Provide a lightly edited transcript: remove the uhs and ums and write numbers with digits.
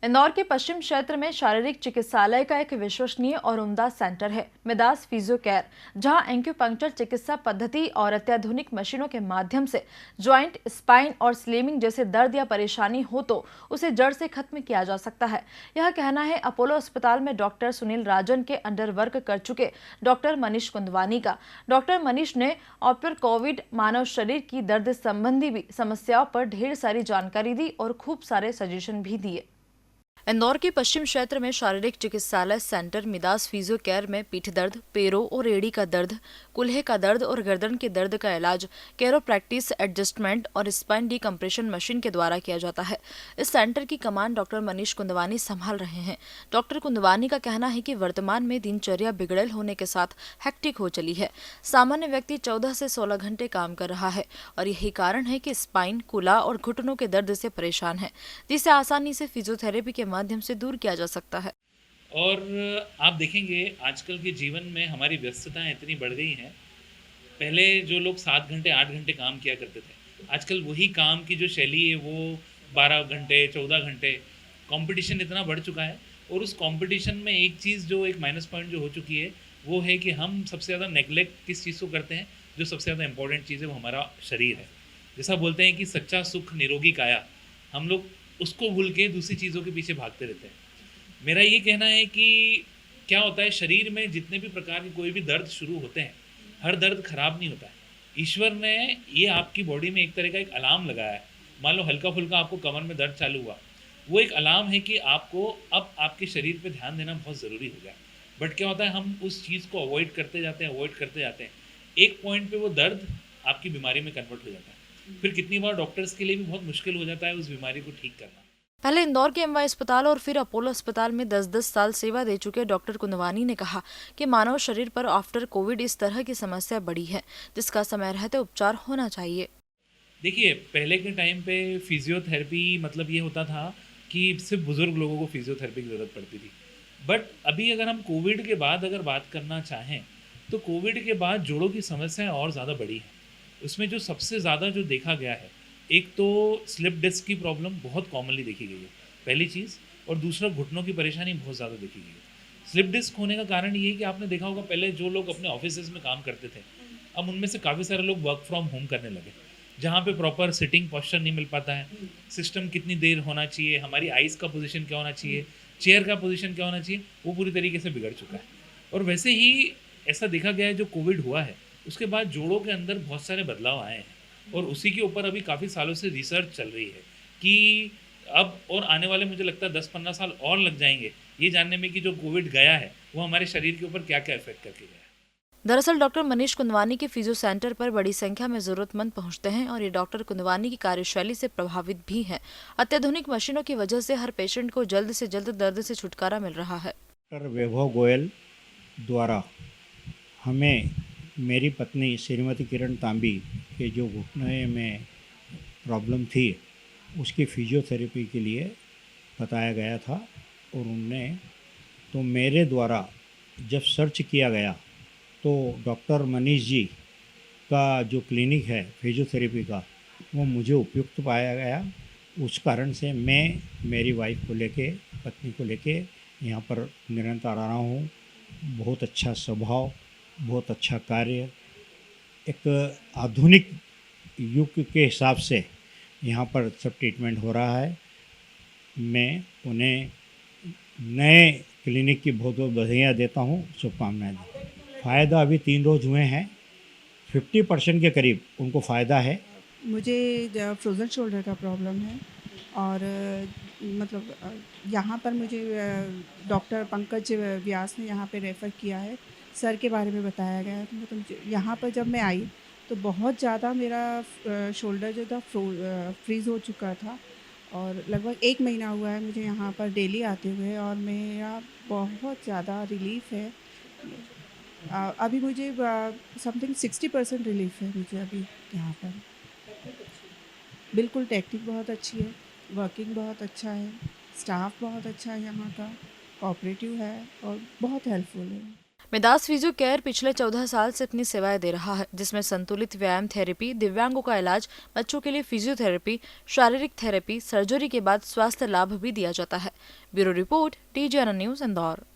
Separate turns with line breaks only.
इंदौर के पश्चिम क्षेत्र में शारीरिक चिकित्सालय का एक विश्वसनीय और उम्दा सेंटर है मिदास फिजियो केयर, जहां एक्यूपंक्चर चिकित्सा पद्धति और अत्याधुनिक मशीनों के माध्यम से ज्वाइंट, स्पाइन और स्लिमिंग जैसे दर्द या परेशानी हो तो उसे जड़ से खत्म किया जा सकता है। यह कहना है अपोलो अस्पताल में डॉक्टर सुनील राजन के अंडर वर्क कर चुके डॉक्टर मनीष कुंदवानी का। डॉक्टर मनीष ने ऑपर कोविड मानव शरीर की दर्द संबंधी भी समस्याओं पर ढेर सारी जानकारी दी और खूब सारे सजेशन भी दिए। इंदौर के पश्चिम क्षेत्र में शारीरिक चिकित्सालय सेंटर मिदास फिजियो केयर में पीठ दर्द, पैरों और एड़ी का दर्द, कुल्हे का दर्द और गर्दन के दर्द का इलाज कैरोप्रैक्टिस, एडजस्टमेंट और स्पाइन डिकम्प्रेशन मशीन के द्वारा किया जाता है। इस सेंटर की कमान डॉक्टर मनीष कुंदवानी संभाल रहे हैं। डॉक्टर कुंदवानी का कहना है कि वर्तमान में दिनचर्या बिगड़ेल होने के साथ हेक्टिक हो चली है। सामान्य व्यक्ति 14 से 16 घंटे काम कर रहा है और यही कारण है कि स्पाइन, कुल्हा और घुटनों के दर्द से परेशान है, जिसे आसानी से फिजियोथेरेपी के माध्यम से दूर किया जा सकता है।
और आप देखेंगे आजकल के जीवन में हमारी व्यस्तताएं इतनी बढ़ गई हैं। पहले जो लोग 7 घंटे 8 घंटे काम किया करते थे, आजकल वही काम की जो शैली है वो 12 घंटे 14 घंटे। कंपटीशन इतना बढ़ चुका है और उस कंपटीशन में एक चीज़ जो एक माइनस पॉइंट जो हो चुकी है वो है कि हम सबसे ज़्यादा नेगलेक्ट किस चीज़ को करते हैं। जो सबसे ज़्यादा इंपॉर्टेंट चीज़ है वो हमारा शरीर है। जैसा बोलते हैं कि सच्चा सुख निरोगी काया, हम लोग उसको भूल के दूसरी चीज़ों के पीछे भागते रहते हैं। मेरा ये कहना है कि क्या होता है, शरीर में जितने भी प्रकार के कोई भी दर्द शुरू होते हैं, हर दर्द खराब नहीं होता है। ईश्वर ने ये आपकी बॉडी में एक तरह का एक अलार्म लगाया है। मान लो हल्का फुल्का आपको कमर में दर्द चालू हुआ, वो एक अलार्म है कि आपको अब आपके शरीर पे ध्यान देना बहुत ज़रूरी हो गया। बट क्या होता है, हम उस चीज़ को अवॉइड करते जाते हैं। एक पॉइंट पे वो दर्द आपकी बीमारी में कन्वर्ट हो जाता है। फिर कितनी बार डॉक्टर्स के लिए भी बहुत मुश्किल हो जाता है उस बीमारी को ठीक करना।
पहले इंदौर के एमवाई अस्पताल और फिर अपोलो अस्पताल में 10-10 साल सेवा दे चुके डॉक्टर कुंदवानी ने कहा कि मानव शरीर पर आफ्टर कोविड इस तरह की समस्या बढ़ी है, जिसका समय रहते उपचार होना चाहिए।
देखिए, पहले के टाइम पे फिजियोथेरेपी मतलब ये होता था कि सिर्फ बुजुर्ग लोगों को फिजियोथेरेपी की ज़रूरत पड़ती थी। बट अभी अगर हम कोविड के बाद अगर बात करना चाहें, तो कोविड के बाद जोड़ों की समस्याएं और ज़्यादा बढ़ी हैं। उसमें जो सबसे ज़्यादा जो देखा गया है, एक तो स्लिप डिस्क की प्रॉब्लम बहुत कॉमनली देखी गई है, पहली चीज़। और दूसरा, घुटनों की परेशानी बहुत ज़्यादा देखी गई है। स्लिप डिस्क होने का कारण ये है कि आपने देखा होगा, पहले जो लोग अपने ऑफिसेज़ में काम करते थे, अब उनमें से काफ़ी सारे लोग वर्क फ्रॉम होम करने लगे, जहाँ पे प्रॉपर सिटिंग पोस्चर नहीं मिल पाता है। सिस्टम कितनी देर होना चाहिए, हमारी आइज़ का पोजीशन क्या होना चाहिए, चेयर का पोजीशन क्या होना चाहिए, वो पूरी तरीके से बिगड़ चुका है। और वैसे ही ऐसा देखा गया है, जो कोविड हुआ है उसके बाद जोड़ों के अंदर बहुत सारे बदलाव आए हैं और उसी के ऊपर अभी काफ़ी सालों से रिसर्च चल रही है कि अब और आने वाले मुझे लगता है 10-15 साल और लग जाएंगे ये जानने में कि जो कोविड गया है वो हमारे शरीर के ऊपर क्या क्या इफेक्ट करके गया है।
दरअसल डॉक्टर मनीष कुंदवानी के फिजियो सेंटर पर बड़ी संख्या में जरूरतमंद पहुंचते हैं और ये डॉक्टर कुंदवानी की कार्यशैली से प्रभावित भी हैं। अत्याधुनिक मशीनों की वजह से हर पेशेंट को जल्द से जल्द दर्द से छुटकारा मिल रहा है।
डॉक्टर वैभव गोयल द्वारा हमें मेरी पत्नी श्रीमती किरण तांबी के जो घुटने में प्रॉब्लम थी उसकी फिजियोथेरेपी के लिए बताया गया था और उनने तो मेरे द्वारा जब सर्च किया गया तो डॉक्टर मनीष जी का जो क्लिनिक है फिजियोथेरेपी का वो मुझे उपयुक्त पाया गया। उस कारण से मैं मेरी वाइफ को लेके, पत्नी को लेके यहाँ पर निरंतर आ रहा हूँ। बहुत अच्छा स्वभाव, बहुत अच्छा कार्य, एक आधुनिक युग के हिसाब से यहाँ पर सब ट्रीटमेंट हो रहा है। मैं उन्हें नए क्लिनिक की बहुत बहुत बधाइयाँ देता हूँ, शुभकामनाएं देता हूँ। फ़ायदा अभी 3 रोज़ हुए हैं, 50% के करीब उनको फ़ायदा है।
मुझे फ्रोज़न शोल्डर का प्रॉब्लम है और यहाँ पर मुझे डॉक्टर पंकज व्यास ने यहाँ पे रेफ़र किया है। सर के बारे में बताया गया है। तो मतलब यहाँ पर जब मैं आई तो बहुत ज़्यादा मेरा शोल्डर जो था फ्रीज़ हो चुका था और लगभग 1 महीना हुआ है मुझे यहाँ पर डेली आते हुए और मेरा बहुत ज़्यादा रिलीफ़ है। अभी मुझे समथिंग 60% रिलीफ़ है मुझे अभी यहाँ पर। बिल्कुल टेक्निक बहुत अच्छी है, वर्किंग बहुत अच्छा है, स्टाफ बहुत अच्छा है यहाँ का, कोऑपरेटिव है और बहुत हेल्पफुल है।
मिदास फिजियो केयर पिछले 14 साल से अपनी सेवाएं दे रहा है, जिसमें संतुलित व्यायाम थेरेपी, दिव्यांगों का इलाज, बच्चों के लिए फिजियोथेरेपी, शारीरिक थेरेपी, सर्जरी के बाद स्वास्थ्य लाभ भी दिया जाता है। Bureau report, TGNN news, Indore.